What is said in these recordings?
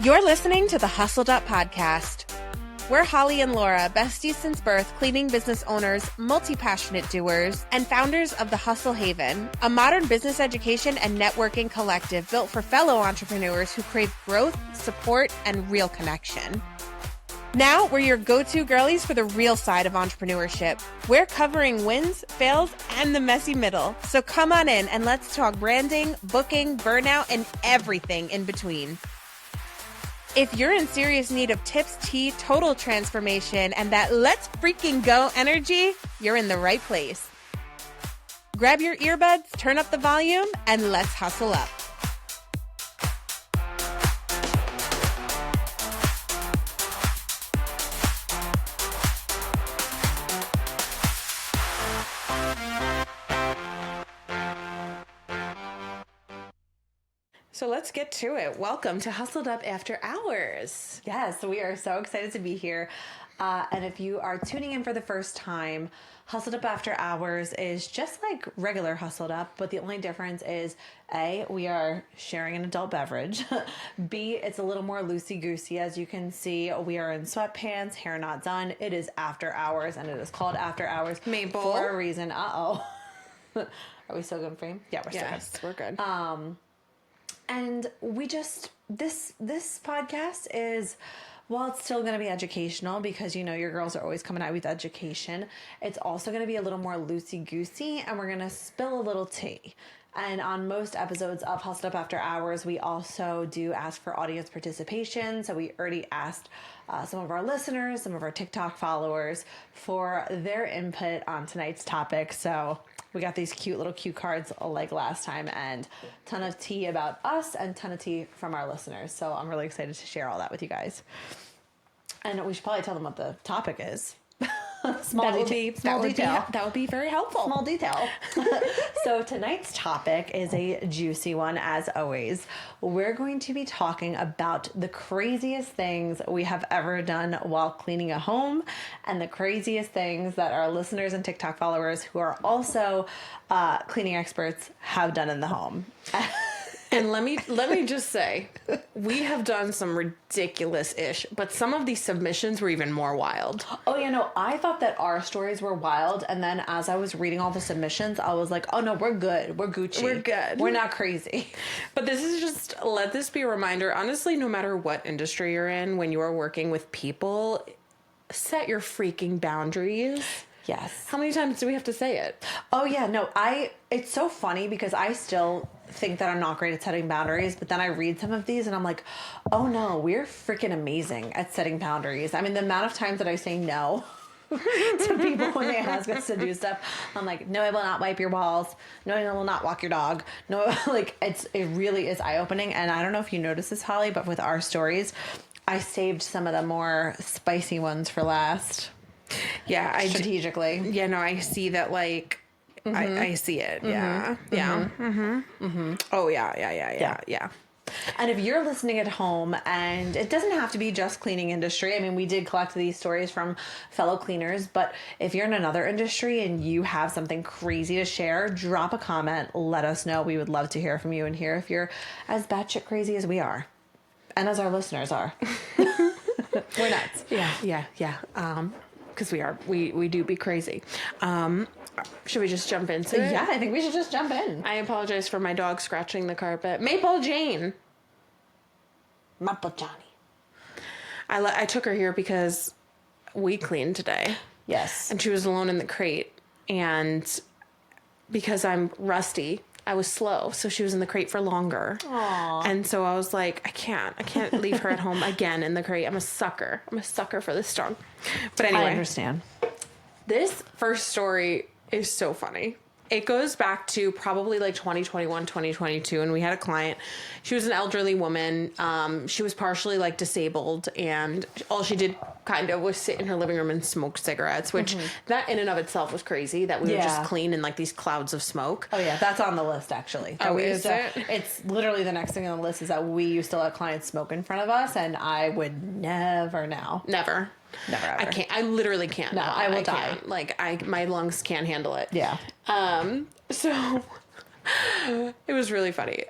You're listening to the Hustled Up Podcast. We're Holly and Laura, besties since birth, cleaning business owners, multi-passionate doers, and founders of the Hustle Haven, a modern business education and networking collective built for fellow entrepreneurs who crave growth, support, and real connection. Now, we're your go-to girlies for the real side of entrepreneurship. We're covering wins, fails, and the messy middle. So come on in and let's talk branding, booking, burnout, and everything in between. If you're in serious need of tips, tea, total transformation, and that let's freaking go energy, you're in the right place. Grab your earbuds, turn up the volume, and let's hustle up. So let's get to it. Welcome to Hustled Up After Hours. Yes, we are so excited to be here. And if you are tuning in for the first time, Hustled Up After Hours is just like regular Hustled Up, but the only difference is A, we are sharing an adult beverage. B, it's a little more loosey-goosey. As you can see, we are in sweatpants, hair not done. It is after hours, and it is called After Hours Maple. For a reason. Uh-oh. Are we still good frame? Yeah, we're still Yes, we're good. And we just, this podcast is, well, it's still going to be educational because, you know, your girls are always coming out with education. It's also going to be a little more loosey-goosey, and we're going to spill a little tea. And on most episodes of Hustled Up After Hours, we also do ask for audience participation. So we already asked some of our listeners, some of our TikTok followers for their input on tonight's topic. So we got these cute little cue cards like last time, and ton of tea about us and ton of tea from our listeners. So I'm really excited to share all that with you guys. And we should probably tell them what the topic is. Small detail. That would be very helpful. Small detail. So tonight's topic is a juicy one, as always. We're going to be talking about the craziest things we have ever done while cleaning a home, and the craziest things that our listeners and TikTok followers who are also cleaning experts have done in the home. And let me just say, we have done some ridiculous-ish, but some of these submissions were even more wild. Oh, yeah, no, I thought that our stories were wild, and then as I was reading all the submissions, I was like, oh, no, we're good. We're Gucci. We're good. We're not crazy. But this is just, let this be a reminder, honestly, no matter what industry you're in, when you are working with people, set your freaking boundaries. Yes. How many times do we have to say it? Oh, yeah, no, it's so funny because I still think that I'm not great at setting boundaries, but then I read some of these and I'm like, oh no, we're freaking amazing at setting boundaries. I mean, the amount of times that I say no to people when they ask us to do stuff, I'm like, no, I will not wipe your walls. No, I will not walk your dog. No, like it really is eye-opening. And I don't know if you noticed this, Holly, but with our stories, I saved some of the more spicy ones for last. Yeah, strategically. Yeah, no, I see that, like, I see it. Yeah. Mm-hmm. Yeah. Mm-hmm. Mm-hmm. Oh, yeah. And if you're listening at home, and it doesn't have to be just cleaning industry. I mean, we did collect these stories from fellow cleaners, but if you're in another industry and you have something crazy to share, drop a comment. Let us know. We would love to hear from you and hear if you're as batshit crazy as we are. And as our listeners are. We're nuts. Yeah. Because we do be crazy. Should we just jump into it? Yeah, I think we should just jump in. I apologize for my dog scratching the carpet. Maple Jane. Maple Johnny. I took her here because we cleaned today. Yes. And she was alone in the crate. And because I'm rusty, I was slow. So she was in the crate for longer. Aww. And so I was like, I can't leave her at home again in the crate. I'm a sucker for this dog. But anyway. I understand. This first story is so funny. It goes back to probably like 2021, 2022, and we had a client. She was an elderly woman. She was partially like disabled, and all she did kind of was sit in her living room and smoke cigarettes, which that in and of itself was crazy that we would just clean in like these clouds of smoke. Oh yeah, that's on the list actually. Is it? It's literally the next thing on the list is that we used to let clients smoke in front of us, and I would never now. Never. Never ever. I can't. I literally can't. No, I will die. Can't. Like my lungs can't handle it. Yeah. So It was really funny.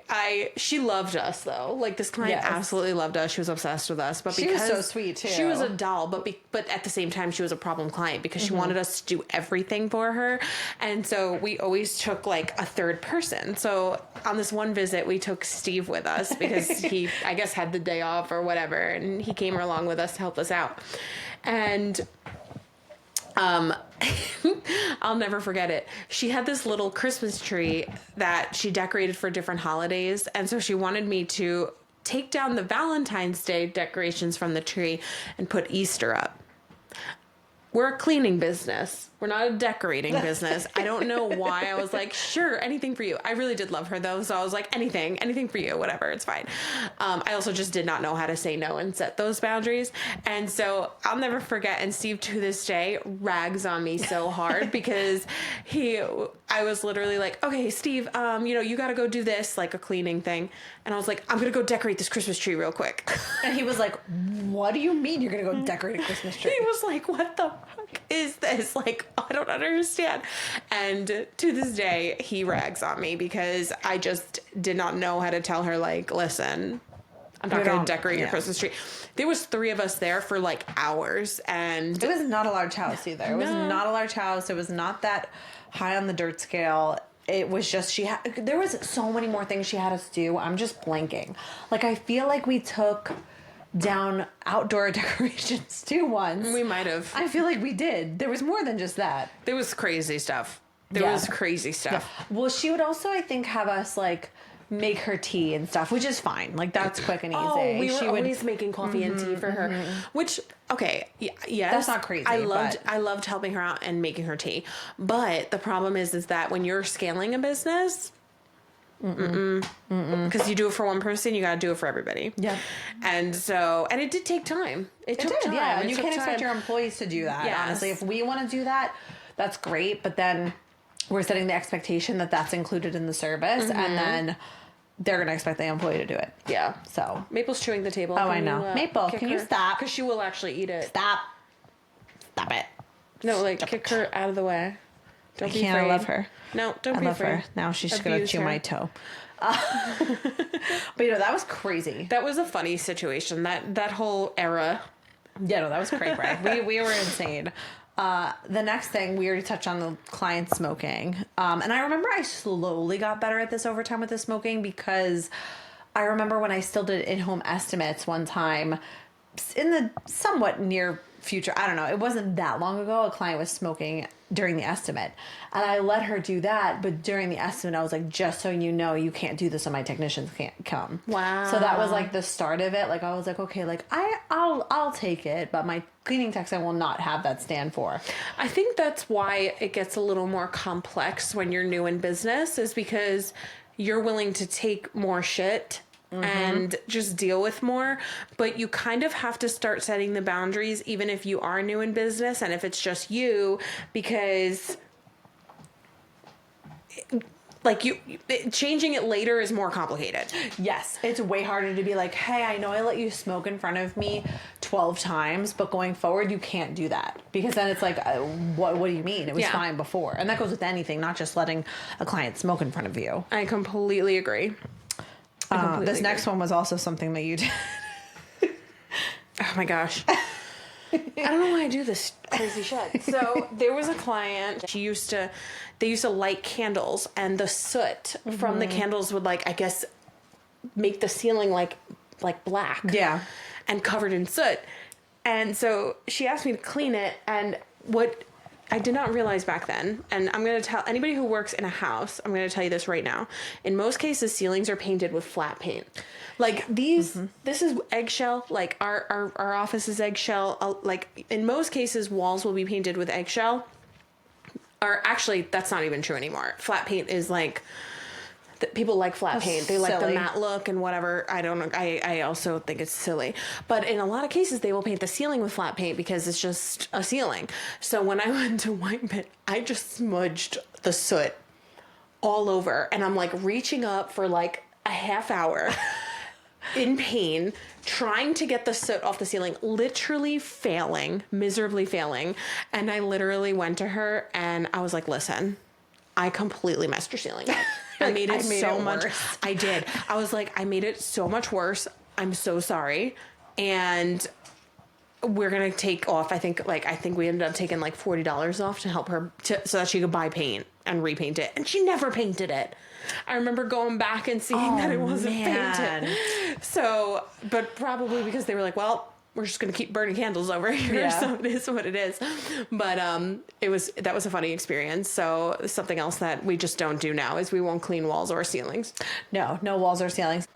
She loved us though. Like this client absolutely loved us. She was obsessed with us. But she was so sweet too. She was a doll, but at the same time she was a problem client because she wanted us to do everything for her. And so we always took like a third person. So on this one visit we took Steve with us because he I guess had the day off or whatever, and he came along with us to help us out. And I'll never forget it. She had this little Christmas tree that she decorated for different holidays. And so she wanted me to take down the Valentine's Day decorations from the tree and put Easter up. We're a cleaning business. We're not a decorating business. I don't know why I was like, sure, anything for you. I really did love her though. So I was like, anything for you, whatever, it's fine. I also just did not know how to say no and set those boundaries. And so I'll never forget. And Steve to this day rags on me so hard because I was literally like, okay, Steve, you got to go do this, like a cleaning thing. And I was like, I'm going to go decorate this Christmas tree real quick. And he was like, what do you mean you're going to go decorate a Christmas tree? He was like, what the fuck is this? Like, I don't understand. And to this day, he rags on me because I just did not know how to tell her, like, listen, I'm not going to decorate your Christmas tree. There was 3 of us there for like hours, and it was not a large house either. It was not a large house. It was not that high on the dirt scale. It was just, there was so many more things she had us do. I'm just blanking. Like, I feel like we took down outdoor decorations too once. We might have. I feel like we did. There was more than just that. There was crazy stuff. Yeah. Well, she would also, I think, have us like make her tea and stuff, which is fine. Like, that's quick and easy. Oh, we were always making coffee and tea for her, which, okay, yes. That's not crazy. I loved helping her out and making her tea. But the problem is that when you're scaling a business, because you do it for one person, you got to do it for everybody. Yeah. And it did take time. It took time. Yeah, and you can't expect your employees to do that. Yes. Honestly, if we want to do that, that's great. But then we're setting the expectation that that's included in the service, and then they're going to expect the employee to do it. Yeah. So Maple's chewing the table. Oh, I know. Maple, can you stop? Because she will actually eat it. Stop it. No, like, kick her out of the way. Don't be afraid. I love her. No, don't be afraid. Her. Now she's going to chew my toe. But that was crazy. That was a funny situation. That whole era. Yeah, no, that was cray cray. we were insane. The next thing, we already touched on the client smoking. And I remember I slowly got better at this over time with the smoking, because I remember when I still did in-home estimates one time in the somewhat near future, I don't know, it wasn't that long ago, a client was smoking during the estimate, and I let her do that, but during the estimate I was like, just so you know, you can't do this and my technicians can't come. Wow. So that was like the start of it. Like, I was like, okay, like I'll take it, but my cleaning techs I will not have that stand for. I think that's why it gets a little more complex when you're new in business, is because you're willing to take more shit and just deal with more, but you kind of have to start setting the boundaries even if you are new in business and if it's just you, because like changing it later is more complicated. Yes, it's way harder to be like, hey, I know I let you smoke in front of me 12 times, but going forward you can't do that, because then it's like, what do you mean? It was fine before. And that goes with anything, not just letting a client smoke in front of you. I completely agree. This next one was also something that you did. Oh my gosh. I don't know why I do this crazy shit. So there was a client, they used to light candles, and the soot from the candles would, like, I guess, make the ceiling like black. Yeah. And covered in soot. And so she asked me to clean it, and what I did not realize back then, and I'm going to tell anybody who works in a house, I'm going to tell you this right now. In most cases, ceilings are painted with flat paint. Like this is eggshell. Like our office is eggshell. Like, in most cases, walls will be painted with eggshell. Or actually, that's not even true anymore. Flat paint is like, people like flat paint. They like the matte look and whatever. I don't know. I also think it's silly. But in a lot of cases, they will paint the ceiling with flat paint because it's just a ceiling. So when I went to wipe it, I just smudged the soot all over. And I'm like reaching up for like a half hour in pain, trying to get the soot off the ceiling, literally failing, miserably failing. And I literally went to her and I was like, listen, I completely messed your ceiling up. I made it so much. Worse. I did. I was like, I made it so much worse. I'm so sorry. And we're going to take off. I think we ended up taking like $40 off to help her so that she could buy paint and repaint it. And she never painted it. I remember going back and seeing that it wasn't painted. So, but probably because they were like, well, we're just going to keep burning candles over here. Yeah. So it is what it is. But that was a funny experience. So something else that we just don't do now is we won't clean walls or ceilings. No walls or ceilings.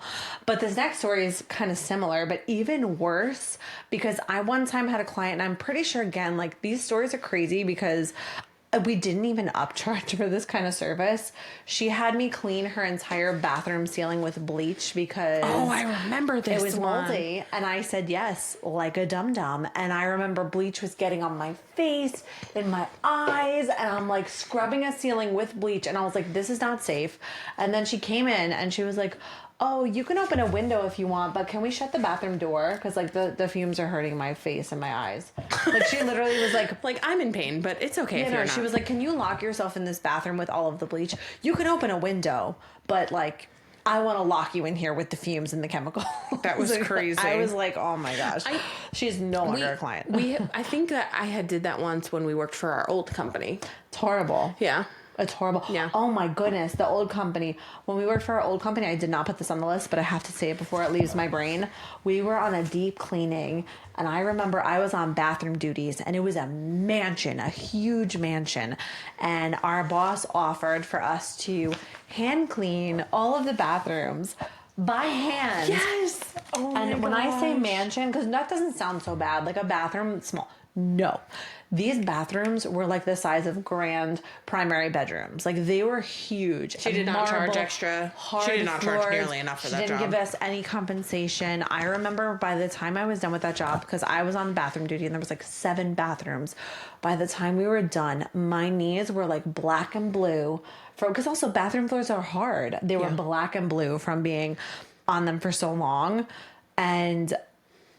But this next story is kind of similar, but even worse, because I one time had a client, and I'm pretty sure, again, like, these stories are crazy because we didn't even upcharge for this kind of service. She had me clean her entire bathroom ceiling with bleach because... Oh, I remember this. It was moldy. And I said yes, like a dum-dum. And I remember bleach was getting on my face, in my eyes, and I'm like scrubbing a ceiling with bleach. And I was like, this is not safe. And then she came in and she was like, oh, you can open a window if you want, but can we shut the bathroom door? Because, like, the fumes are hurting my face and my eyes. Like, she literally was like... Like, I'm in pain, but it's okay if you're not. She was like, can you lock yourself in this bathroom with all of the bleach? You can open a window, but, like, I want to lock you in here with the fumes and the chemical. That was crazy. I was like, oh, my gosh. She's no longer a client. I think that I did that once when we worked for our old company. It's horrible. Yeah. It's horrible. Yeah. Oh my goodness. The old company. When we worked for our old company, I did not put this on the list, but I have to say it before it leaves my brain. We were on a deep cleaning, and I remember I was on bathroom duties, and it was a mansion, a huge mansion. And our boss offered for us to hand clean all of the bathrooms by hand. Yes. Oh my And when I say mansion, because that doesn't sound so bad, like a bathroom, small. No. These bathrooms were like the size of grand primary bedrooms. Like, they were huge. She did not charge extra. She did not charge nearly enough for that job. She didn't give us any compensation. I remember by the time I was done with that job, because I was on bathroom duty and there was like 7 bathrooms. By the time we were done, my knees were like black and blue. Because also bathroom floors are hard. They were black and blue from being on them for so long. And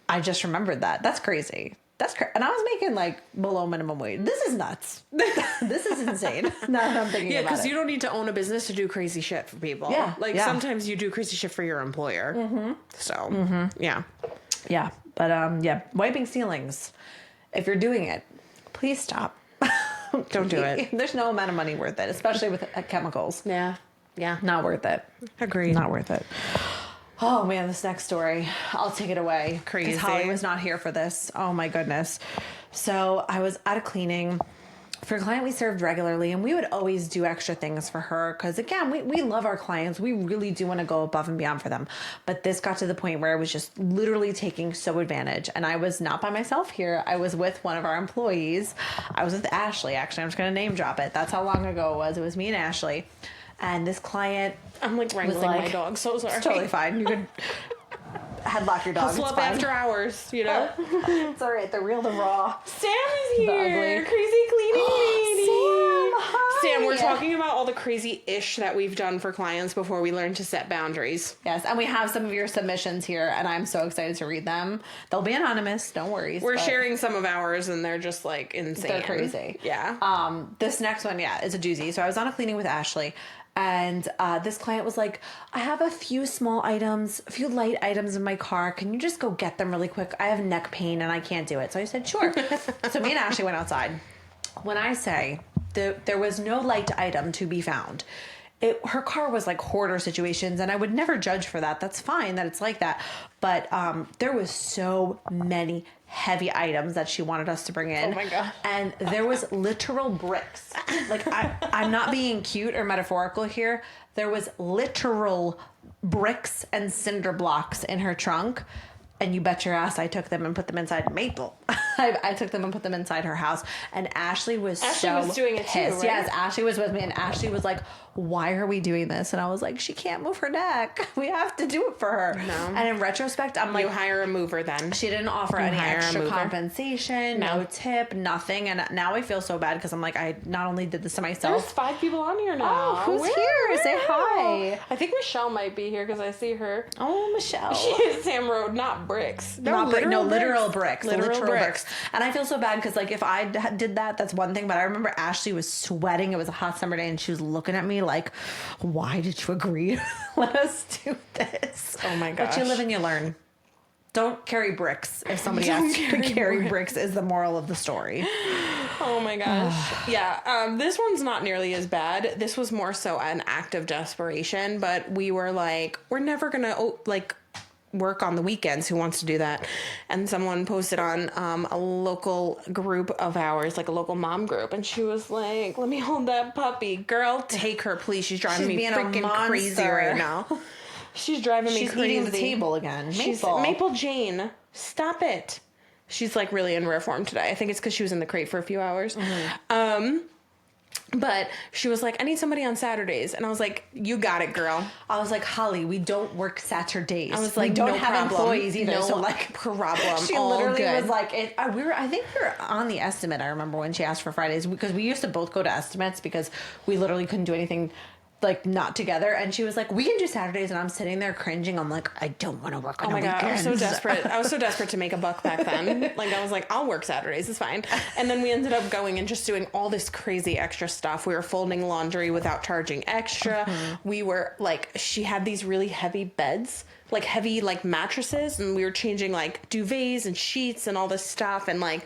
I just remembered that. That's crazy. That's crazy. And I was making like below minimum wage. This is nuts. This is insane. Now that I'm thinking about it. Yeah, because you don't need to own a business to do crazy shit for people. Yeah. Like, sometimes you do crazy shit for your employer. Mm-hmm. So, yeah. Yeah. But, wiping ceilings. If you're doing it, please stop. Don't do it. There's no amount of money worth it, especially with chemicals. Yeah. Yeah. Not worth it. Agreed. Not worth it. Oh man, this next story. I'll take it away. Crazy. Because Holly was not here for this. Oh my goodness. So I was out of cleaning for a client we served regularly, and we would always do extra things for her because, again, we love our clients. We really do want to go above and beyond for them. But this got to the point where I was just literally taking so advantage. And I was not by myself here. I was with one of our employees. I was with Ashley, actually. I'm just going to name drop it. That's how long ago it was. It was me and Ashley. And this client... I'm like wrangling my dog. So sorry. It's totally fine. You could headlock your dog. Hustle up after hours, you know? It's all right. The real, the raw. Sam is here. Crazy cleaning lady. Sam, hi. Sam, we're talking about all the crazy ish that we've done for clients before we learn to set boundaries. Yes, and we have some of your submissions here, and I'm so excited to read them. They'll be anonymous. Don't worry. We're sharing some of ours, and they're just like insane. They're crazy. Yeah. This next one, is a doozy. So I was on a cleaning with Ashley. And this client was like, I have a few small items, a few light items in my car. Can you just go get them really quick? I have neck pain and I can't do it. So I said, sure. So me and Ashley went outside. When I say there was no light item to be found, her car was like hoarder situations, and I would never judge for that. That's fine that it's like that. But there was so many heavy items that she wanted us to bring in. Oh my God. And there was literal bricks. Like, I'm not being cute or metaphorical here. There was literal bricks and cinder blocks in her trunk. And you bet your ass I took them and put them inside Maple. I took them and put them inside her house. And Ashley was doing it pissed. too, right? Yes, Ashley was with me, and Ashley was like, why are we doing this? And I was like, she can't move her neck. We have to do it for her. No. And in retrospect, I'm like... You hire a mover then. She didn't offer any extra compensation, no tip, nothing. And now I feel so bad because I'm like, I not only did this to myself... There's 5 people on here now. Oh, who's here? Say hi. I think Michelle might be here because I see her. Oh, Michelle. Sam wrote, not bricks. Literal bricks. Literal bricks. And I feel so bad because, like, if I did that, that's one thing. But I remember Ashley was sweating. It was a hot summer day, and she was looking at me like, why did you agree? Let us do this. Oh, my gosh. But you live and you learn. Don't carry bricks if somebody asks you to carry bricks is the moral of the story. Oh my gosh. Yeah. This one's not nearly as bad. This was more so an act of desperation, but we were like, we're never going to work on the weekends. Who wants to do that? And someone posted on a local group of ours, like a local mom group, and she was like, let me hold that puppy. Girl, take her, please. She's driving me freaking crazy right now. She's driving me crazy. She's eating the table again. Maple Jane, stop it. She's like really in rare form today. I think it's because she was in the crate for a few hours. Mm-hmm. But she was like, I need somebody on Saturdays. And I was like, you got it, girl. I was like, Holly, we don't work Saturdays. I was like, we don't no have problem. Employees either. No so like problem. She all literally good. was like, I think we were on the estimate. I remember when she asked for Fridays because we used to both go to estimates because we literally couldn't do anything like not together. And she was like, we can do Saturdays. And I'm sitting there cringing. I'm like, I don't want to work on weekends. I was so desperate. I was so desperate to make a buck back then. Like I was like, I'll work Saturdays. It's fine. And then we ended up going and just doing all this crazy extra stuff. We were folding laundry without charging extra. Mm-hmm. We were like, she had these really heavy beds, like heavy like mattresses, and we were changing like duvets and sheets and all this stuff, and like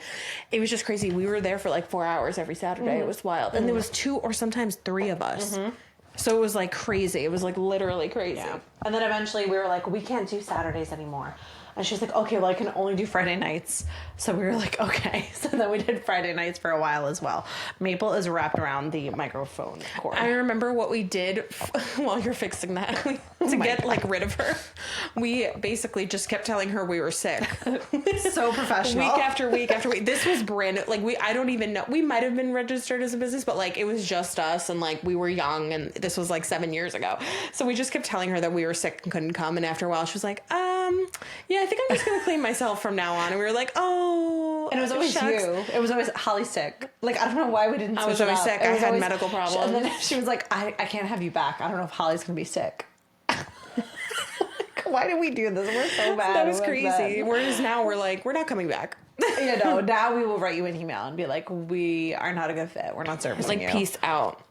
it was just crazy. We were there for like 4 hours every Saturday. Mm-hmm. It was wild. And there was 2 or sometimes 3 of us. Mm-hmm. So it was like crazy. It was like literally crazy. Yeah. And then eventually we were like, we can't do Saturdays anymore. And she's like, okay, well, I can only do Friday nights. So we were like, okay. So then we did Friday nights for a while as well. Maple is wrapped around the microphone cord. I remember what we did while you're fixing that to get like rid of her. We basically just kept telling her we were sick. So professional. Week after week after week. This was brand new. Like I don't even know. We might have been registered as a business, but like it was just us, and like we were young, and this was like 7 years ago. So we just kept telling her that we were sick and couldn't come. And after a while, she was like, yeah, I think I'm just going to clean myself from now on. And we were like, oh. And it was always shucks. you. It was always Holly sick. Like, I don't know why we didn't switch I was always it up. sick. I had medical problems. And then she was like, I can't have you back. I don't know if Holly's going to be sick. Why did we do this? We're so bad. That was crazy. Whereas now we're like, we're not coming back. You know, now we will write you an email and be like, we are not a good fit. We're not servicing you. Like, peace out.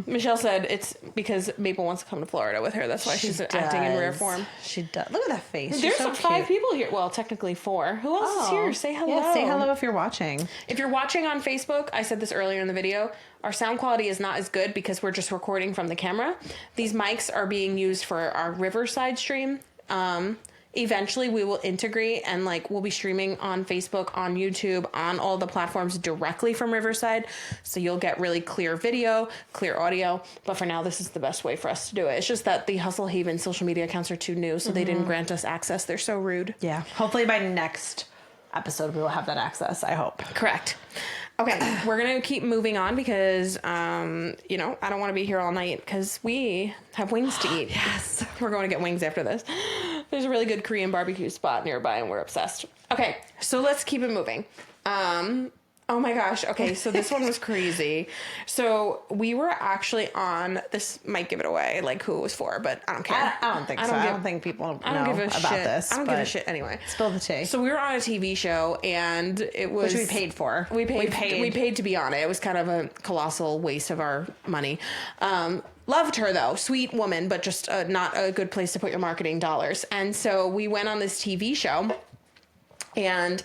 Michelle said it's because Maple wants to come to Florida with her. That's why she's acting in rare form. She does. Look at that face. There's so 5 people here. Well, technically 4. Who else is here? Say hello. Yeah, say hello if you're watching. If you're watching on Facebook, I said this earlier in the video, our sound quality is not as good because we're just recording from the camera. These mics are being used for our Riverside stream. Eventually we will integrate and like we'll be streaming on Facebook, on YouTube, on all the platforms directly from Riverside. So you'll get really clear video, clear audio. But for now, this is the best way for us to do it. It's just that the Hustle Haven social media accounts are too new, so they didn't grant us access. They're so rude. Yeah. Hopefully by next episode we will have that access, I hope. Correct. Okay, we're going to keep moving on because, you know, I don't want to be here all night because we have wings to eat. Yes. We're going to get wings after this. There's a really good Korean barbecue spot nearby and we're obsessed. Okay, so let's keep it moving. Oh my gosh. Okay, so this one was crazy. So we were actually on, this might give it away, like who it was for, but I don't care. I don't think so. I don't think people know about this. I don't give a shit anyway. Spill the tea. So we were on a TV show and it was... Which we paid for. We paid to be on it. It was kind of a colossal waste of our money. Loved her though, sweet woman, but just not a good place to put your marketing dollars. And so we went on this TV show and...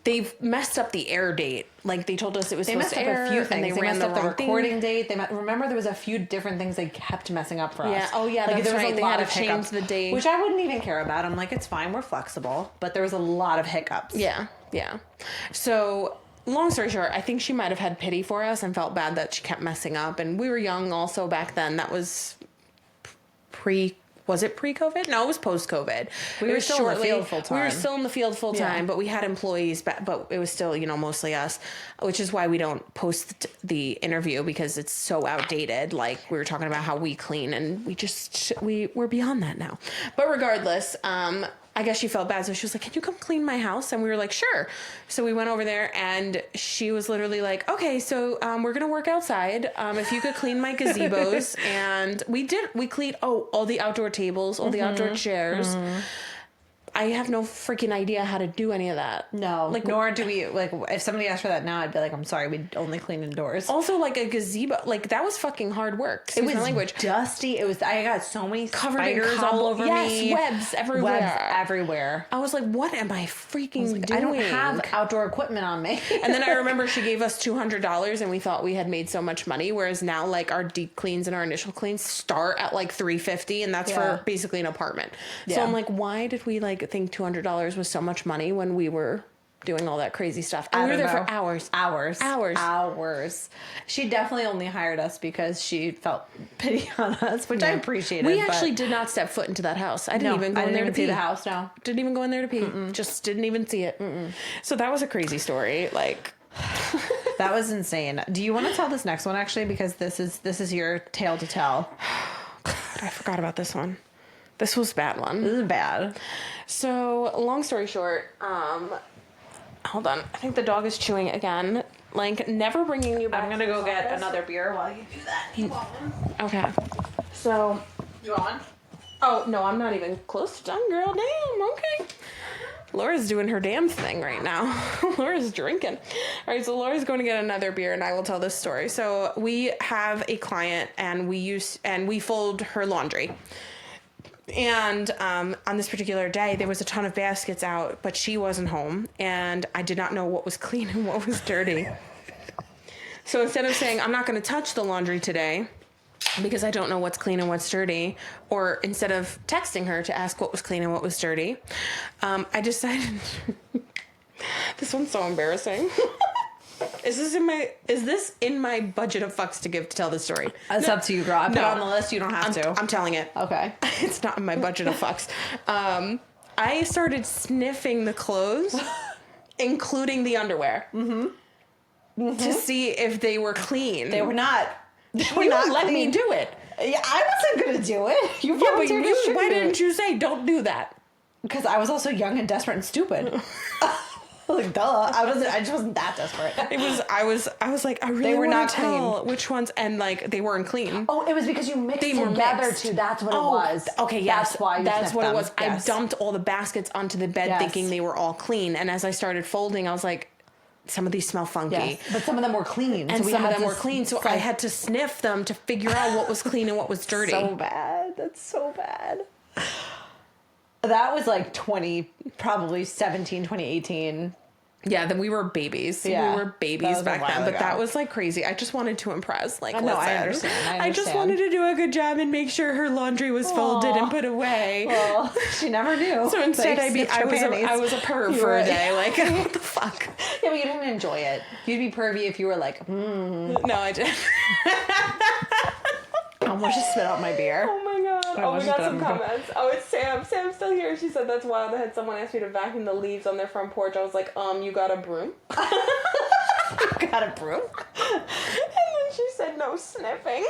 They've messed up the air date. Like they told us it was supposed to air. They messed up a few things. And they ran messed the up the recording date. Remember there was a few different things they kept messing up for us. Yeah. Oh yeah. Like, That's there was right. a They lot had of to change the date, which I wouldn't even care about. I'm like, it's fine. We're flexible. But there was a lot of hiccups. Yeah. Yeah. So long story short, I think she might have had pity for us and felt bad that she kept messing up. And we were young also back then. That was Was it pre-COVID? No, it was post-COVID. We were still in the field full time. We were still in the field full time, but we had employees, but it was still, you know, mostly us, which is why we don't post the interview because it's so outdated. Like we were talking about how we clean and we're beyond that now. But regardless, I guess she felt bad. So she was like, can you come clean my house? And we were like, sure. So we went over there and she was literally like, okay, so we're going to work outside. If you could clean my gazebos. And we cleaned, all the outdoor tables, all the outdoor chairs. I have no freaking idea how to do any of that. No, like, nor do we, like, if somebody asked for that now, I'd be like, I'm sorry, we only clean indoors. Also, like, a gazebo, like, that was fucking hard work. It was my language. dusty. I got so many Covered spiders in all over me. Webs everywhere. Webs everywhere. I was like, what am I freaking doing? I don't have outdoor equipment on me. And then I remember she gave us $200 and we thought we had made so much money, whereas now, like, our deep cleans and our initial cleans start at like $350, and that's for basically an apartment. So I'm like, why did we like think $200 was so much money when we were doing all that crazy stuff? And we were there for hours. She definitely only hired us because she felt pity on us, which I appreciated. We actually did not step foot into that house. I didn't even go in there to pee. See the house. No, didn't even go in there to pee. Just didn't even see it. So that was a crazy story. Like. That was insane. Do you want to tell this next one actually, because this is your tale to tell? God, I forgot about this one. This was a bad one. This is bad. So, long story short, hold on. I think the dog is chewing again. Like, never bringing you back. I'm gonna go get another beer while you do that. You want one? Okay. So. You want one? Oh, no, I'm not even close to done, girl. Damn, okay. Laura's doing her damn thing right now. Laura's drinking. All right, so Laura's going to get another beer, and I will tell this story. So we have a client, and we fold her laundry. And on this particular day, there was a ton of baskets out, but she wasn't home, and I did not know what was clean and what was dirty. So instead of saying, I'm not going to touch the laundry today, because I don't know what's clean and what's dirty, or instead of texting her to ask what was clean and what was dirty, I decided, this one's so embarrassing. Is this in my budget of fucks to give to tell this story? It's up to you, girl. I put it on the list. You don't have to. I'm telling it. Okay. It's not in my budget of fucks. I started sniffing the clothes, including the underwear, to see if they were clean. They were not. You let me do it. Yeah, I wasn't gonna do it. You volunteered to shoot me. Why didn't you say don't do that? Because I was also young and desperate and stupid. Like, duh. I just wasn't that desperate. I was like, I really want to tell which ones, and like they weren't clean. Oh, it was because you mixed together too. That's what it was. Okay, yes. That's why That's what it was. Yes. I dumped all the baskets onto the bed thinking they were all clean, and as I started folding, I was like, some of these smell funky. Yes, but some of them were clean. And some of them were clean, so I had to sniff them to figure out what was clean and what was dirty. So bad. That's so bad. That was like probably 2018. Yeah, then we were babies. Yeah, we were babies back then, but that was like crazy. I just wanted to impress. Like, no, I understand. I just wanted to do a good job and make sure her laundry was folded and put away. Well, she never knew. So instead, I was a perv for a day. Like, what the fuck? Yeah, but you didn't enjoy it. You'd be pervy if you were like, No, I didn't. I almost just spit out my beer. Oh my god. Oh, we got some comments. Oh, it's Sam. Sam's still here. She said, that's wild. I had someone ask me to vacuum the leaves on their front porch. I was like, you got a broom? You got a broom? And then she said, no sniffing.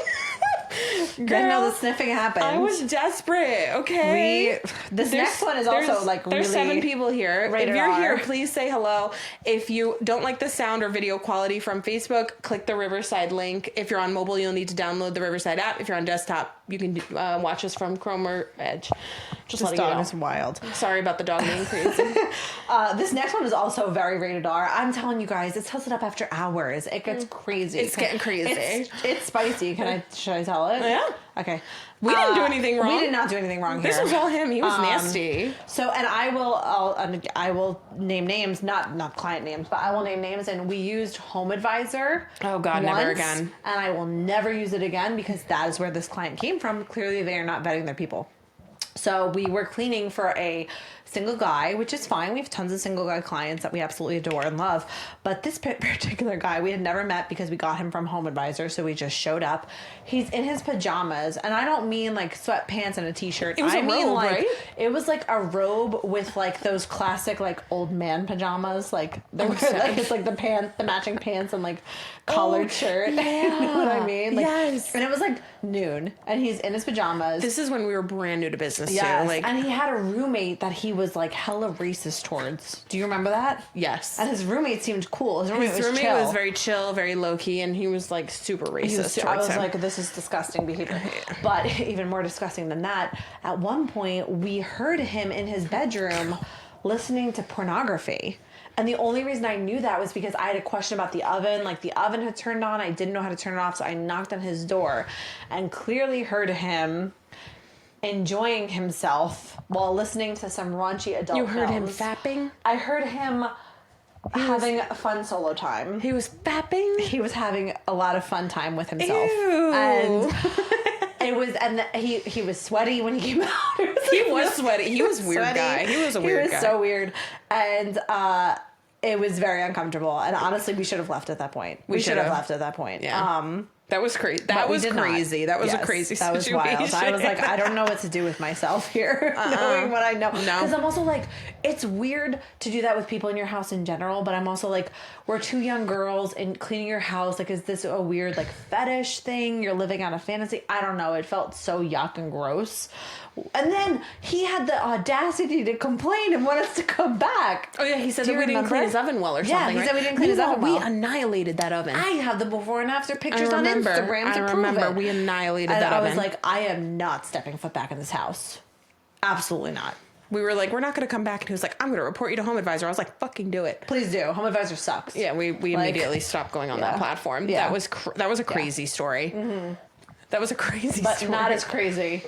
Girl, no, the sniffing happened. I was desperate, okay? This next one is also like really... There's 7 people here. If you're here, please say hello. If you don't like the sound or video quality from Facebook, click the Riverside link. If you're on mobile, you'll need to download the Riverside app. If you're on desktop, you can watch us from Chrome or Edge. Just letting you know. This dog is wild. Sorry about the dog being crazy. This next one is also very rated R. I'm telling you guys, it sets it up after hours. It gets crazy. It's getting crazy. It's spicy. Should I tell it? Yeah. Okay. We didn't do anything wrong. We did not do anything wrong here. This was all him. He was nasty. So, and I will name names, not client names, but I will name names. And we used Home Advisor. Oh God, never again. And I will never use it again because that is where this client came from. Clearly, they are not vetting their people. So we were cleaning for a single guy, which is fine. We have tons of single guy clients that we absolutely adore and love. But this particular guy we had never met because we got him from Home Advisor. So we just showed up. He's in his pajamas. And I don't mean like sweatpants and a t-shirt. It was a robe, right? It was like a robe with like those classic like old man pajamas. Like, it's like the matching pants and like collared shirt. Yeah. You know what I mean? Like, yes. And it was like noon. And he's in his pajamas. This is when we were brand new to business. business too. Yes, Like, and he had a roommate that he was like hella racist towards. Do you remember that? yes. And his roommate seemed cool. His roommate was very chill, very low key, and he was like super racist. I was like, this is disgusting behavior. But even more disgusting than that, at one point we heard him in his bedroom listening to pornography. And the only reason I knew that was because I had a question about the oven. Like, the oven had turned on. I didn't know how to turn it off, so I knocked on his door and clearly heard him enjoying himself while listening to some raunchy adult You heard him films. fapping? I heard him having a fun solo time. He was fapping? He was having a lot of fun time with himself. Ew. And he was sweaty when he came out. He was sweaty. He was a weird sweaty. guy. He was a weird guy. He was so weird. And it was very uncomfortable. And honestly, we should have left at that point. We should have left at that point. Yeah. That was crazy. That was crazy. That was a crazy situation. That was wild. I was like, I don't know what to do with myself here, knowing what I know. No. Because I'm also like, it's weird to do that with people in your house in general, but I'm also like, we're two young girls and cleaning your house. Like, is this a weird, like, fetish thing? You're living on a fantasy? I don't know. It felt so yuck and gross. And then he had the audacity to complain and want us to come back. Oh, yeah. He said that we didn't clean his oven well or something. Yeah, he said we didn't clean his oven well. We annihilated that oven. I have the before and after pictures on Instagram to prove it. We annihilated and that oven. I was like, I am not stepping foot back in this house. Absolutely not. We were like, we're not going to come back. And he was like, I'm going to report you to Home Advisor. I was like, fucking do it. Please do. Home Advisor sucks. Yeah, we immediately stopped going on that platform. Yeah. That was a crazy story. Mm-hmm. That was a crazy but story. But not as crazy.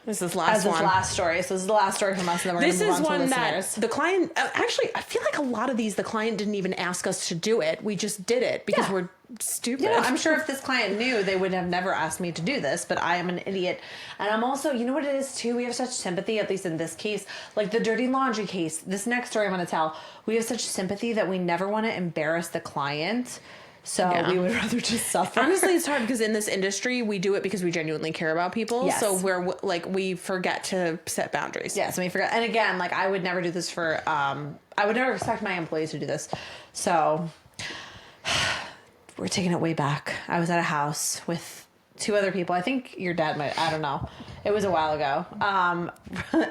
This is last one. This last story. So this is the last story from us, and then we're going to move on to the listeners. That the client... actually, I feel like a lot of these, the client didn't even ask us to do it. We just did it because we're stupid. You know, I'm sure if this client knew, they would have never asked me to do this, but I am an idiot. And I'm also... You know what it is, too? We have such sympathy, at least in this case. Like the dirty laundry case. This next story I'm going to tell. We have such sympathy that we never want to embarrass the client. So we would rather just suffer. Honestly, it's hard because in this industry, we do it because we genuinely care about people. Yes. So we're like, we forget to set boundaries. Yes, and we forget. And again, like I would never do this for, I would never expect my employees to do this. So we're taking it way back. I was at a house with two other people. I think your dad might, I don't know. It was a while ago.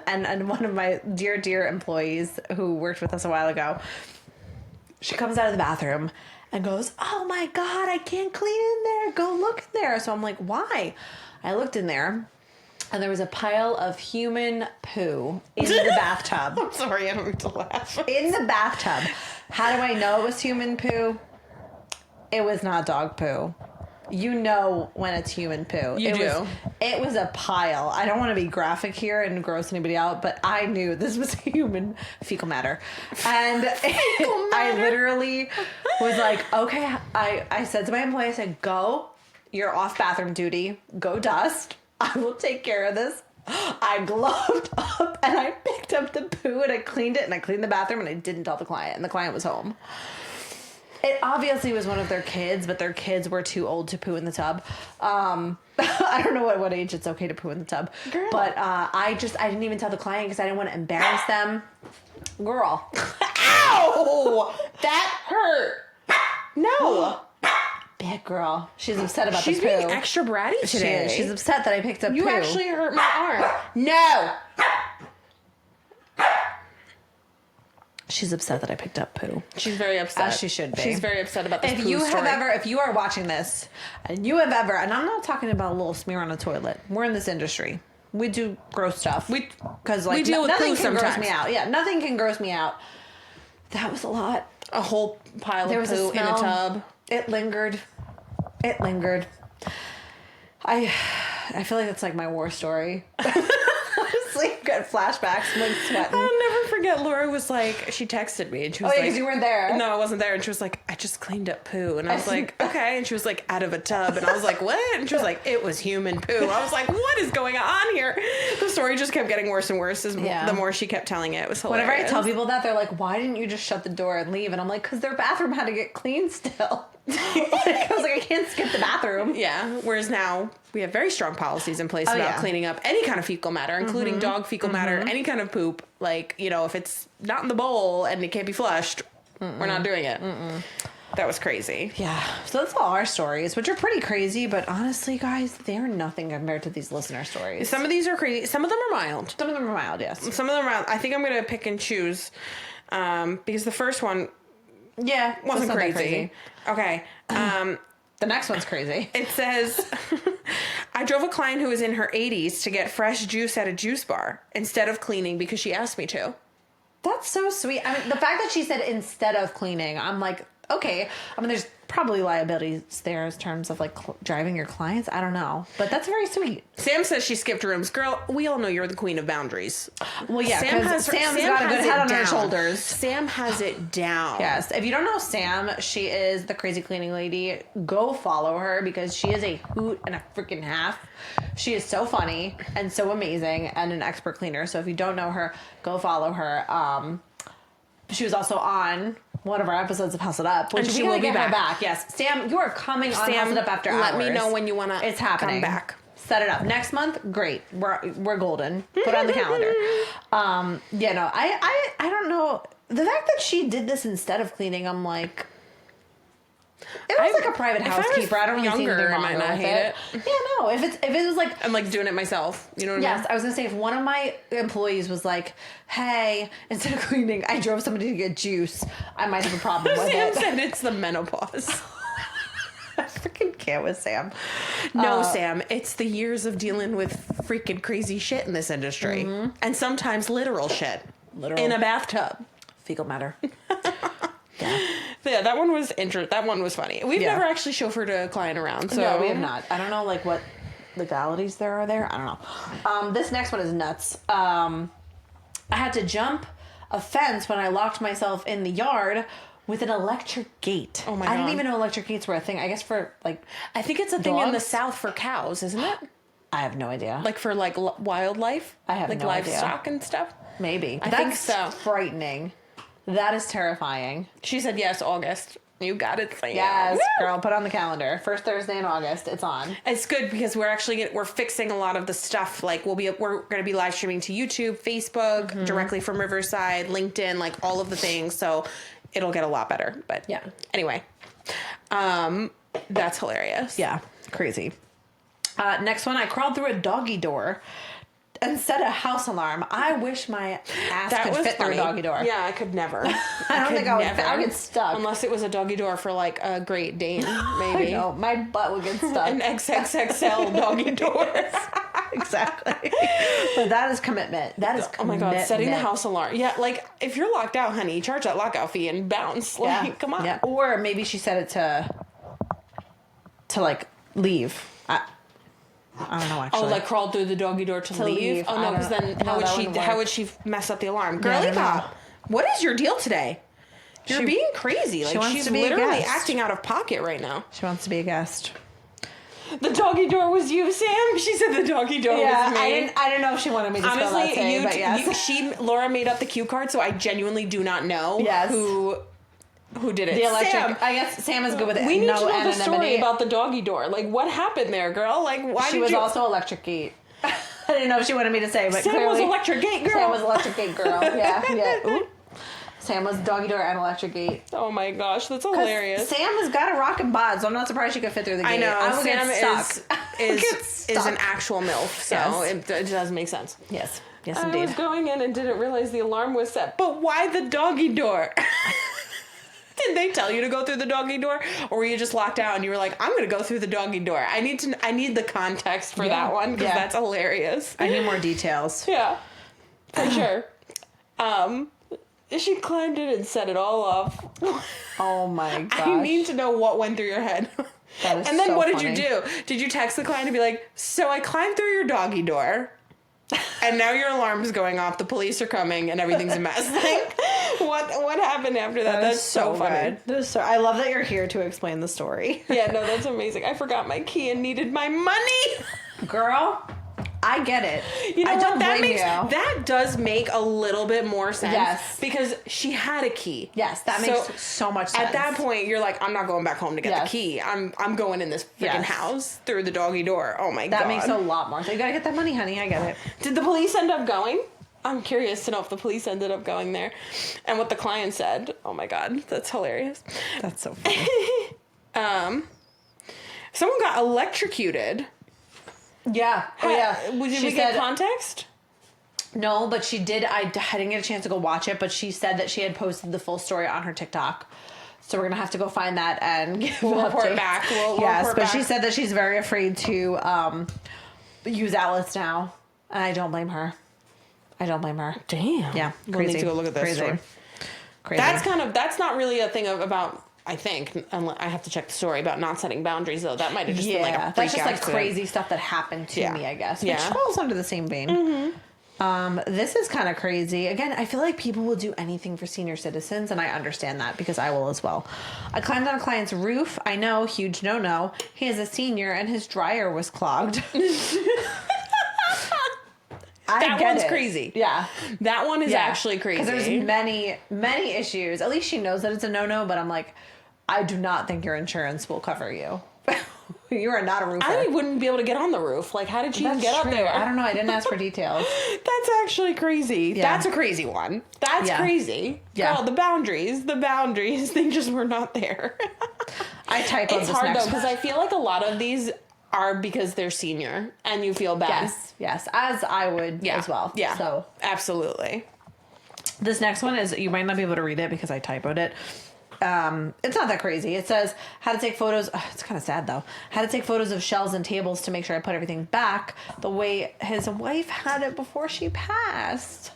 And one of my dear employees who worked with us a while ago, she comes out of the bathroom and goes, oh my God, I can't clean in there. Go look in there. So I'm like, why? I looked in there and there was a pile of human poo in the bathtub. I'm sorry, I don't mean to laugh. In the bathtub. How do I know it was human poo? It was not dog poo. You know when it's human poo. It was a pile. I don't want to be graphic here and gross anybody out, but I knew this was human fecal matter. And I literally was like, okay. I said to my employee, I said, go. You're off bathroom duty. Go dust. I will take care of this. I gloved up and I picked up the poo and I cleaned it and I cleaned the bathroom and I didn't tell the client, and the client was home. It obviously was one of their kids, but their kids were too old to poo in the tub. I don't know what age it's okay to poo in the tub. Girl. But I didn't even tell the client because I didn't want to embarrass them. Girl. Ow! That hurt. No. Big girl. She's upset about the poo. She's being extra bratty today. She's upset that I picked up poo. You actually hurt my arm. No. She's upset that I picked up poo. She's very upset. As she should be. She's very upset about this if poo you story. if you are watching this, and you have ever, and I'm not talking about a little smear on a toilet. We're in this industry. We do gross stuff. Because like we deal with nothing poo can sometimes. gross me out. Yeah, nothing can gross me out. That was a lot. A whole pile There of was poo a smell. in a tub. It lingered. I feel like that's like my war story. Honestly, got flashbacks. I'm like sweating. I'll never forget. Laura was like, she texted me and she was like, because you weren't there. No, I wasn't there. And she was like, I just cleaned up poo. And I was like, okay. And she was like, out of a tub. And I was like, what? And she was like, it was human poo. I was like, what is going on here? The story just kept getting worse and worse the more she kept telling it. It was hilarious. Whenever I tell people that, they're like, why didn't you just shut the door and leave? And I'm like, because their bathroom had to get cleaned still. I was like, I can't skip the bathroom. Yeah. Whereas now we have very strong policies in place about cleaning up any kind of fecal matter, including dog fecal matter, any kind of poop. Like, you know, if it's not in the bowl and it can't be flushed, we're not doing it. That was crazy. Yeah. So that's all our stories, which are pretty crazy, but honestly, guys, they're nothing compared to these listener stories. Some of these are crazy. Some of them are mild. Some of them are mild, yes. Some of them are mild. I think I'm going to pick and choose because the first one wasn't crazy. Okay. The next one's crazy. It says, I drove a client who was in her 80s to get fresh juice at a juice bar instead of cleaning because she asked me to. That's so sweet. I mean, the fact that she said instead of cleaning, I'm like, okay. I mean, there's probably liabilities there in terms of like driving your clients. I don't know, but that's very sweet. Sam says she skipped rooms. Girl, we all know you're the queen of boundaries. Well, yeah, Sam's got a good head on her shoulders. Sam has it down. Yes. If you don't know Sam, she is the crazy cleaning lady. Go follow her because she is a hoot and a freaking half. She is so funny and so amazing and an expert cleaner. So if you don't know her, go follow her. She was also on one of our episodes of Hustle It Up, which she will be back. Yes, Sam, you are coming on Hustle It Up after hours. Let me know when you want to. It's happening. Come back. Set it up next month. Great, we're golden. Put it on the calendar. I don't know the fact that she did this instead of cleaning. I'm like. It was like a private housekeeper. I don't really see anything wrong with it. Yeah, no. If it was like I'm like doing it myself. You know what I mean? Yes, I was gonna say if one of my employees was like, "Hey, instead of cleaning, I drove somebody to get juice," I might have a problem with Sam it. said it's the menopause. I freaking can't with Sam. No, Sam, it's the years of dealing with freaking crazy shit in this industry, and sometimes literal shit in a bathtub. Fecal matter. Yeah, that one was that one was funny. We've never actually chauffeured a client around, so no, we have not. I don't know like what legalities there are there. I don't know. This next one is nuts. I had to jump a fence when I locked myself in the yard with an electric gate. Oh my God. I didn't even know electric gates were a thing. I guess for like I think it's a thing in the South for cows, isn't it? I have no idea. Like for like wildlife? I have like no idea. livestock and stuff? Maybe. I think so. Frightening. That is terrifying. She said yes, August. You got it, Sam. Yes, girl, put on the calendar. First Thursday in August, it's on. It's good because we're actually we're fixing a lot of the stuff. Like we're going to be live streaming to YouTube, Facebook, directly from Riverside, LinkedIn, like all of the things. So it'll get a lot better. But yeah. Anyway, that's hilarious. Yeah, crazy. Next one, I crawled through a doggy door and set a house alarm. I wish my ass could fit through a doggy door. Yeah, I could never. I don't think I would. I would get stuck. Unless it was a doggy door for like a Great Dane, maybe. I know, my butt would get stuck. An XXXL doggy door. Exactly. But that is commitment. That is commitment. Oh my God, setting the house alarm. Yeah, like if you're locked out, honey, charge that lockout fee and bounce. Like, come on. Yeah. Or maybe she set it to like leave. I don't know actually. Oh, like crawled through the doggy door to leave? Oh no, because then how would she mess up the alarm? Girly pop, what is your deal today? You're being crazy. Like she's literally acting out of pocket right now. She wants to be a guest. The doggy door was you, Sam? She said the doggy door was me. I didn't know if she wanted me to spell that today, but yes. Laura made up the cue card, so I genuinely do not know who did it. The electric. Sam. I guess Sam is good with it. We need to know the story about the doggy door. Like, what happened there, girl? Like, why she was also electric gate. I didn't know if she wanted me to say, but Sam clearly was electric gate girl. Sam was electric gate girl. Yeah. Ooh. Sam was doggy door and electric gate. Oh my gosh, that's hilarious. Sam has got a rockin' bod, so I'm not surprised she could fit through the gate. I know. I would Sam get stuck. is an actual MILF, so it does make sense. Yes, indeed. indeed. I was going in and didn't realize the alarm was set. But why the doggy door? Did they tell you to go through the doggy door, or were you just locked out and you were like, "I'm going to go through the doggy door"? I need the context for that one because that's hilarious. I need more details. Yeah, for sure. She climbed in and set it all off. Oh my gosh. I need to know what went through your head. That is and then so what did funny. you do? Did you text the client and be like, "So I climbed through your doggy door, and now your alarm is going off. The police are coming, and everything's a mess." Like, what happened after that? That's so funny. I love that you're here to explain the story. Yeah, no, that's amazing. I forgot my key and needed my money. Girl, I get it. You know I don't what? blame you. That does make a little bit more sense. Yes. Because she had a key. Yes, that makes so much sense. At that point, you're like, I'm not going back home to get the key. I'm going in this freaking house through the doggy door. Oh my God. That makes a lot more sense. You gotta get that money, honey. I get it. Did the police end up going? I'm curious to know if the police ended up going there and what the client said. Oh my God, that's hilarious. That's so funny. Someone got electrocuted. Yeah. Oh, yeah. Did we get context? No, but she did. I didn't get a chance to go watch it, but she said that she had posted the full story on her TikTok. So we're going to have to go find that and we'll report back. Yes, but she said that she's very afraid to use outlets now. And I don't blame her. Damn. Yeah. We'll need to go look at this story. Crazy. That's not really a thing about, I think, I have to check the story about not setting boundaries, though. That might have just been like a freak that's just like accident. crazy stuff that happened to me, I guess. Which falls under the same vein. Mm-hmm. This is kind of crazy. Again, I feel like people will do anything for senior citizens, and I understand that because I will as well. I climbed on a client's roof. I know, huge no-no. He is a senior, and his dryer was clogged. That one's crazy. Yeah. That one is actually crazy. Because there's many, many issues. At least she knows that it's a no-no, but I'm like, I do not think your insurance will cover you. You are not a roofer. I wouldn't be able to get on the roof. Like, how did she even get up there? I don't know. I didn't ask for details. That's actually crazy. Yeah. That's a crazy one. That's crazy. Yeah. Girl, the boundaries, they just were not there. I typoed this It's hard, next though, because I feel like a lot of these are because they're senior and you feel bad. Yes. As I would as well. Yeah. So absolutely. This next one is, you might not be able to read it because I typoed it. It's not that crazy. It says how to take photos. It's kind of sad though. How to take photos of shelves and tables to make sure I put everything back the way his wife had it before she passed.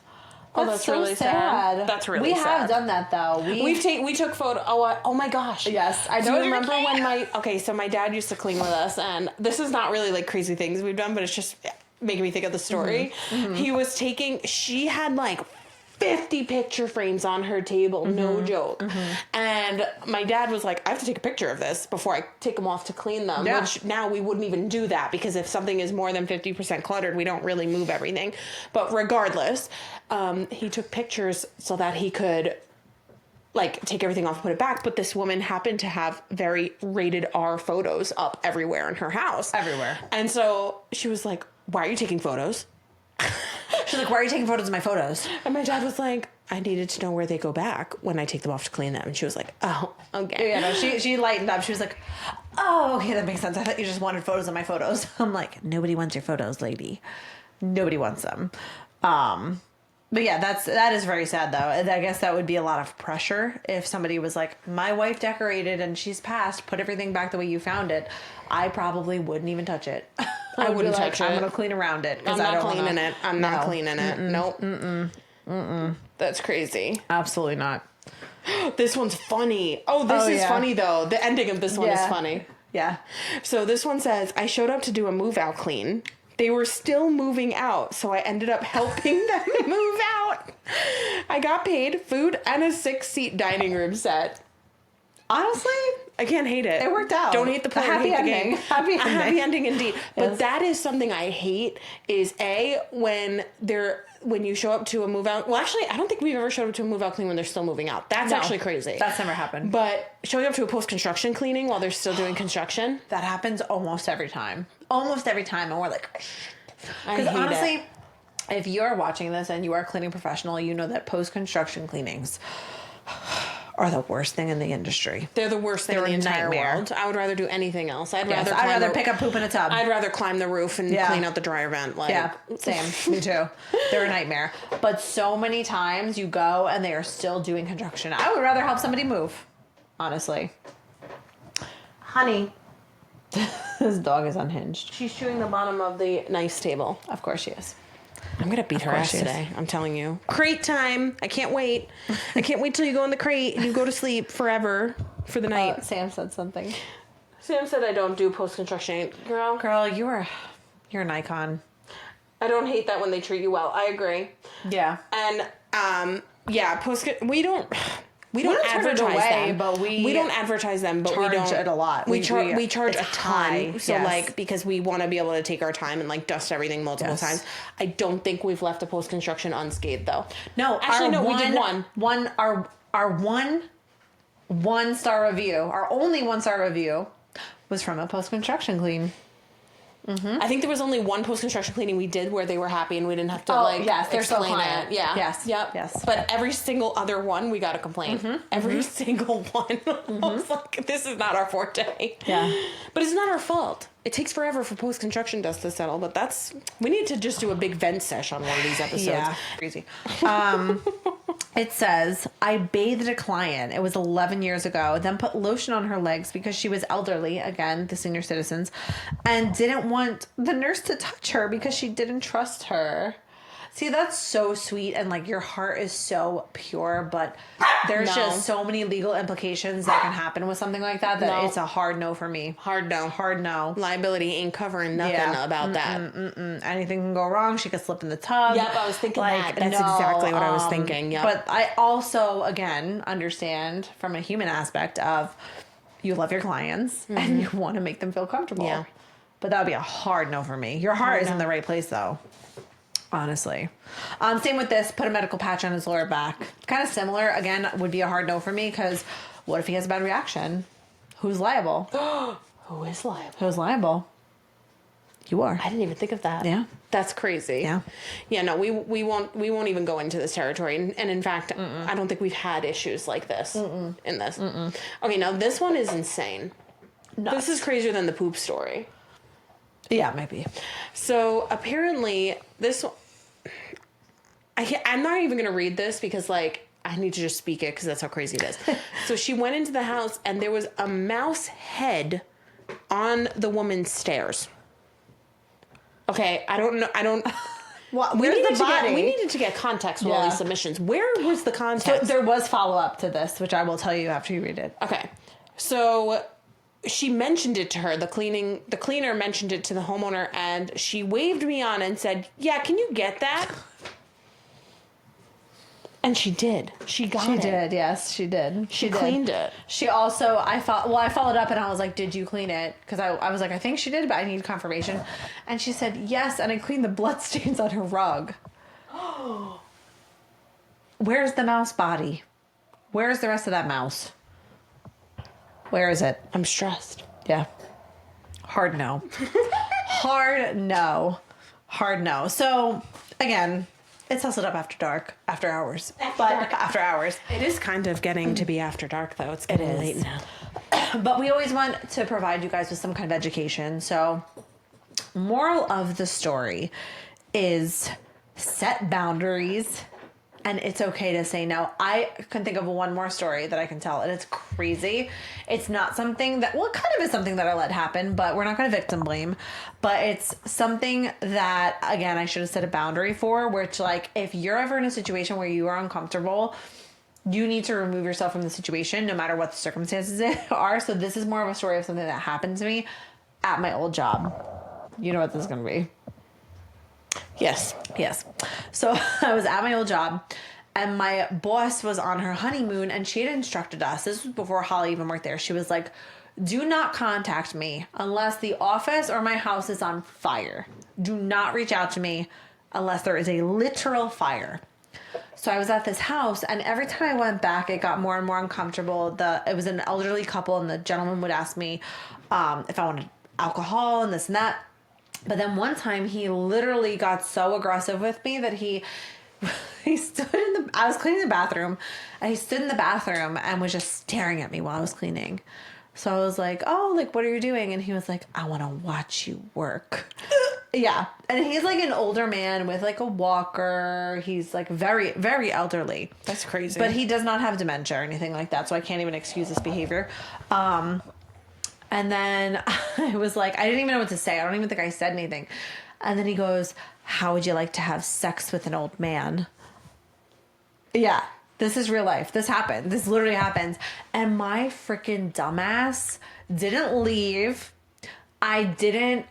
That's so really sad. That's really sad. We have done that though. We took photo. Oh my gosh. Yes, I know. Do you remember when so my dad used to clean with us, and this is not really like crazy things we've done, but it's just making me think of the story. Mm-hmm. Mm-hmm. She had like 50 picture frames on her table, no joke. Mm-hmm. And my dad was like, I have to take a picture of this before I take them off to clean them. Yeah. Which now we wouldn't even do that because if something is more than 50% cluttered, we don't really move everything. But regardless, he took pictures so that he could like take everything off and put it back. But this woman happened to have very rated R photos up everywhere in her house. Everywhere. And so she was like, why are you taking photos? She's like, why are you taking photos of my photos? And my dad was like, I needed to know where they go back when I take them off to clean them. And she was like, oh, okay. Yeah, no, she lightened up. She was like, oh, okay, that makes sense. I thought you just wanted photos of my photos. I'm like, nobody wants your photos, lady. Nobody wants them. But yeah, that is very sad though. I guess that would be a lot of pressure if somebody was like, my wife decorated and she's passed, put everything back the way you found it. I probably wouldn't even touch it. I wouldn't touch it. I'm going to clean around it. I'm not cleaning it. I'm not cleaning it. Nope. Mm-mm. That's crazy. Absolutely not. This one's funny. Oh, this is funny though. The ending of this one is funny. Yeah. So this one says, I showed up to do a move out clean. They were still moving out, so I ended up helping them move out. I got paid food and a 6-seat dining room set. Honestly, I can't hate it. It worked out. Don't hate the plan. Happy ending. Happy ending. A happy ending indeed. But that is something I hate is when you show up to a move out. Well, actually, I don't think we've ever showed up to a move out clean when they're still moving out. That's actually crazy. That's never happened. But showing up to a post-construction cleaning while they're still doing construction. That happens almost every time. Almost every time. And we're like, because honestly, if you're watching this and you are a cleaning professional, you know that post-construction cleanings are the worst thing in the industry. They're the worst thing in the entire world. I would rather do anything else. I'd rather pick up poop in a tub. I'd rather climb the roof and clean out the dryer vent. Same. Me too. They're a nightmare. But so many times you go and they are still doing construction. I would rather help somebody move, honestly. Honey, this dog is unhinged. She's chewing the bottom of the nice table. Of course she is. I'm going to beat her ass today. I'm telling you. Crate time. I can't wait. I can't wait till you go in the crate and you go to sleep forever for the night. Sam said something. Sam said I don't do post-construction. Girl, you're an icon. I don't hate that when they treat you well. I agree. Yeah. And, we don't advertise them, but we don't advertise them, but we don't it a lot. We charge a ton, so yes. Because we want to be able to take our time and like dust everything multiple times. I don't think we've left a post construction unscathed though. No, actually, we did one. Our 1 star review, our only 1 star review, was from a post construction clean. I think there was only one post-construction cleaning we did where they were happy and we didn't have to they're so explain client. it. Yeah. Yes. Yep. Yes. But every single other one, we got a complaint. Every single one. I was like, this is not our forte. Yeah. But it's not our fault. It takes forever for post-construction dust to settle, but we need to just do a big vent sesh on one of these episodes. Yeah. Crazy. It says, I bathed a client. It was 11 years ago. Then put lotion on her legs because she was elderly, again, the senior citizens, and didn't want the nurse to touch her because she didn't trust her. See, that's so sweet, and like your heart is so pure, but there's just so many legal implications that can happen with something like that it's a hard no for me. Hard no. Hard no. Liability ain't covering nothing about that. Anything can go wrong. She could slip in the tub. Yep, I was thinking that. That's exactly what I was thinking. Yep. But I also, again, understand from a human aspect of you love your clients and you want to make them feel comfortable. Yeah. But that would be a hard no for me. Your heart is in the right place, though. Honestly. Same with this. Put a medical patch on his lower back. Kind of similar. Again, would be a hard no for me because what if he has a bad reaction? Who's liable? Who is liable? Who's liable? You are. I didn't even think of that. Yeah. That's crazy. Yeah. Yeah, no, we won't even go into this territory. And in fact, I don't think we've had issues like this in this. Okay, now this one is insane. Nuts. This is crazier than the poop story. Yeah, maybe. So apparently this one, I'm not even going to read this because like I need to just speak it because that's how crazy it is. So she went into the house and there was a mouse head on the woman's stairs. Okay, I don't know. Well, where's the body? We needed to get context with all these submissions. Where was the context? So there was follow-up to this, which I will tell you after you read it. Okay. So she mentioned it to her. The cleaner mentioned it to the homeowner, and she waved me on and said, "Yeah, can you get that?" And she did. She did. Yes, she did. She cleaned it. She also, I followed up and I was like, did you clean it? Because I was like, I think she did, but I need confirmation. And she said, yes, and I cleaned the bloodstains on her rug. Where's the mouse body? Where's the rest of that mouse? Where is it? I'm stressed. Yeah. Hard no. Hard no. Hard no. So, again, it's hustled up after dark, after hours. After hours. It is kind of getting to be after dark, though. It's getting late now. But we always want to provide you guys with some kind of education. So, moral of the story is set boundaries, and it's okay to say no. I can think of one more story that I can tell, and it's crazy. It's not something that, well, it kind of is something that I let happen, but we're not going to victim blame. But it's something that, again, I should have set a boundary for, which, like, if you're ever in a situation where you are uncomfortable, you need to remove yourself from the situation, no matter what the circumstances are. So this is more of a story of something that happened to me at my old job. You know what this is going to be. Yes. So I was at my old job, and my boss was on her honeymoon, and she had instructed us. This was before Holly even worked there. She was like, do not contact me unless the office or my house is on fire. Do not reach out to me unless there is a literal fire. So I was at this house, and every time I went back, it got more and more uncomfortable. It was an elderly couple, and the gentleman would ask me if I wanted alcohol and this and that. But then one time he literally got so aggressive with me that he stood I was cleaning the bathroom, and he stood in the bathroom and was just staring at me while I was cleaning. So I was like, oh, like, what are you doing? And he was like, I want to watch you work. Yeah. And he's like an older man with like a walker. He's like very, very elderly. That's crazy. But he does not have dementia or anything like that. So I can't even excuse this behavior. And then I was like, I didn't even know what to say. I don't even think I said anything. And then he goes, how would you like to have sex with an old man? Yeah, this is real life. This happened. This literally happens. And my freaking dumbass didn't leave. I didn't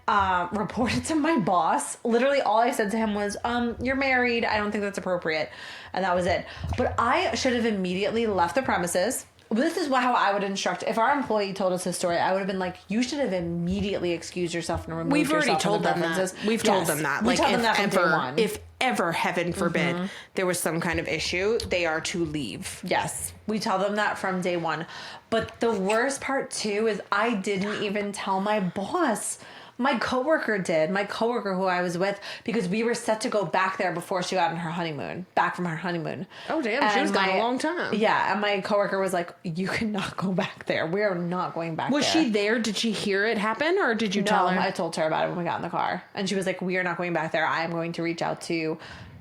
report it to my boss. Literally all I said to him was, you're married. I don't think that's appropriate. And that was it. But I should have immediately left the premises. This is how I would instruct. If our employee told us his story, I would have been like, you should have immediately excused yourself and removed yourself. We've already told them that. We've told them that. We tell them that from day one. If ever, heaven forbid, there was some kind of issue, they are to leave. Yes. We tell them that from day one. But the worst part, too, is I didn't even tell my boss. My coworker did. My coworker who I was with, because we were set to go back there before she got on her honeymoon, back from her honeymoon. Oh, damn. She was gone a long time. Yeah. And my coworker was like, you cannot go back there. We are not going back there. Was she there? Did she hear it happen, or did you tell her? No, I told her about it when we got in the car. And she was like, we are not going back there. I am going to reach out to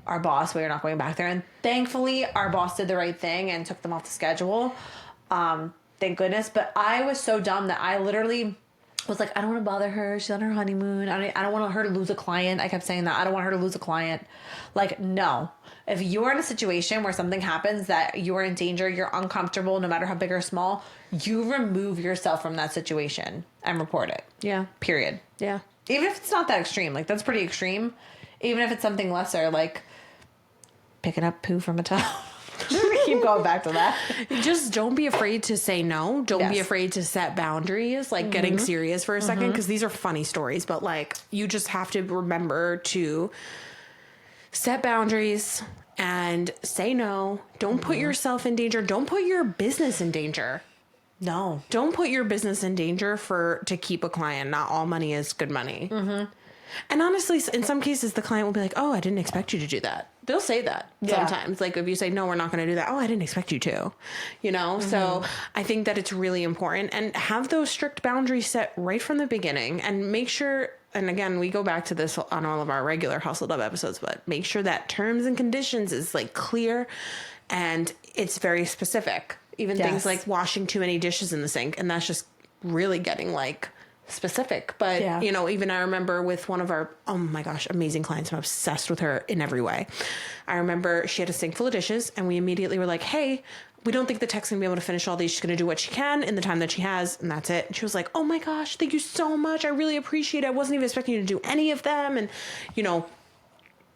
our boss. We are not going back there. And thankfully, our boss did the right thing and took them off the schedule. Thank goodness. But I was so dumb that I literally was like, I don't want to bother her. She's on her honeymoon. I don't want her to lose a client. I kept saying that. I don't want her to lose a client. Like, no. If you are in a situation where something happens that you are in danger, you're uncomfortable, no matter how big or small, you remove yourself from that situation and report it. Yeah. Period. Yeah. Even if it's not that extreme. Like, that's pretty extreme. Even if it's something lesser, like picking up poo from a tub. Keep going back to that. Just don't be afraid to say no. Don't be afraid to set boundaries, like getting serious for a second, because these are funny stories, but like you just have to remember to set boundaries and say no. Don't put yourself in danger. Don't put your business in danger. No. Don't put your business in danger to keep a client. Not all money is good money. And honestly, in some cases, the client will be like, oh, I didn't expect you to do that. They'll say that sometimes. Like if you say, no, we're not going to do that. Oh, I didn't expect you to, you know? So I think that it's really important, and have those strict boundaries set right from the beginning, and make sure, and again, we go back to this on all of our regular Hustled Up episodes, but make sure that terms and conditions is like clear and it's very specific. Even things like washing too many dishes in the sink. And that's just really getting like specific. But you know, even I remember with one of our, oh my gosh, amazing clients, I'm obsessed with her in every way. I remember she had a sink full of dishes, and we immediately were like, hey, we don't think the tech's gonna be able to finish all these. She's gonna do what she can in the time that she has, and that's it. And she was like, oh my gosh, thank you so much, I really appreciate it. I wasn't even expecting you to do any of them. And you know,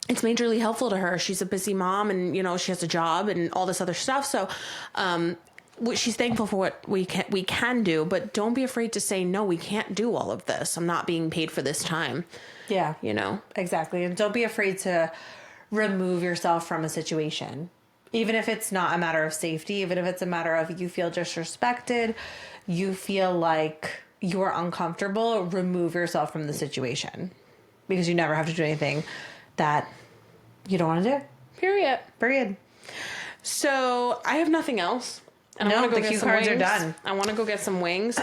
it's majorly helpful to her. She's a busy mom, and you know, she has a job and all this other stuff. So she's thankful for what we can do, but don't be afraid to say, no, we can't do all of this. I'm not being paid for this time. Yeah. You know? Exactly. And don't be afraid to remove yourself from a situation. Even if it's not a matter of safety, even if it's a matter of you feel disrespected, you feel like you're uncomfortable, remove yourself from the situation. Because you never have to do anything that you don't want to do. Period. So I have nothing else. And I want to go get some wings. Are done. I want to go get some wings.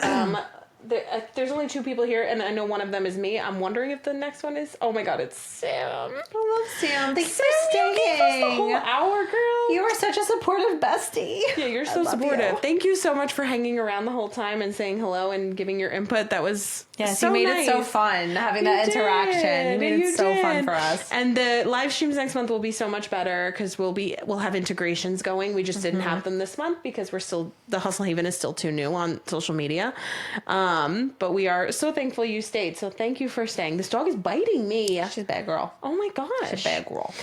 There's only 2 people here, and I know one of them is me. I'm wondering if the next one is. Oh my god, it's Sam. I love Sam. Thanks for staying. You gave us the whole hour, girl. You are such a supportive bestie. Yeah, you're so supportive. Thank you so much for hanging around the whole time and saying hello and giving your input. That was so you made nice. it so fun having that interaction. You made it so fun for us. And the live streams next month will be so much better because we'll have integrations going. We just didn't have them this month because the Hustle Haven is still too new on social media. But we are so thankful you stayed. So thank you for staying. This dog is biting me. She's a bad girl. Oh my gosh. She's a bad girl.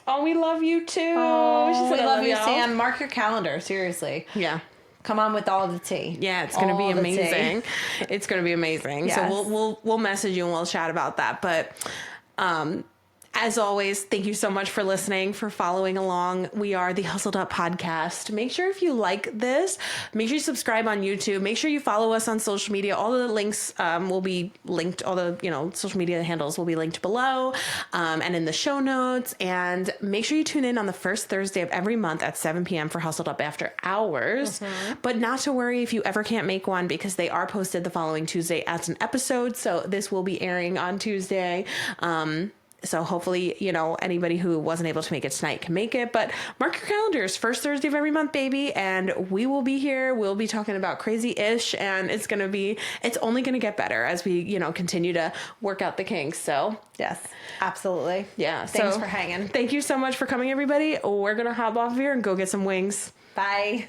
Oh, we love you too. Oh, we love you, Sam. Mark your calendar. Seriously. Yeah. Come on with all the tea. Yeah, it's going to be amazing. It's going to be amazing. Yes. So we'll message you and we'll chat about that. But as always, thank you so much for listening, for following along. We are the Hustled Up Podcast. Make sure if you like this, make sure you subscribe on YouTube. Make sure you follow us on social media. All of the links will be linked. All the social media handles will be linked below and in the show notes. And make sure you tune in on the first Thursday of every month at 7 p.m. for Hustled Up After Hours. But not to worry if you ever can't make one, because they are posted the following Tuesday as an episode. So this will be airing on Tuesday. So hopefully, anybody who wasn't able to make it tonight can make it. But mark your calendars, first Thursday of every month, baby. And we will be here. We'll be talking about crazy-ish. And it's only going to get better as we, continue to work out the kinks. So yes, absolutely. Yeah. Thanks for hanging. Thank you so much for coming, everybody. We're going to hop off here and go get some wings. Bye.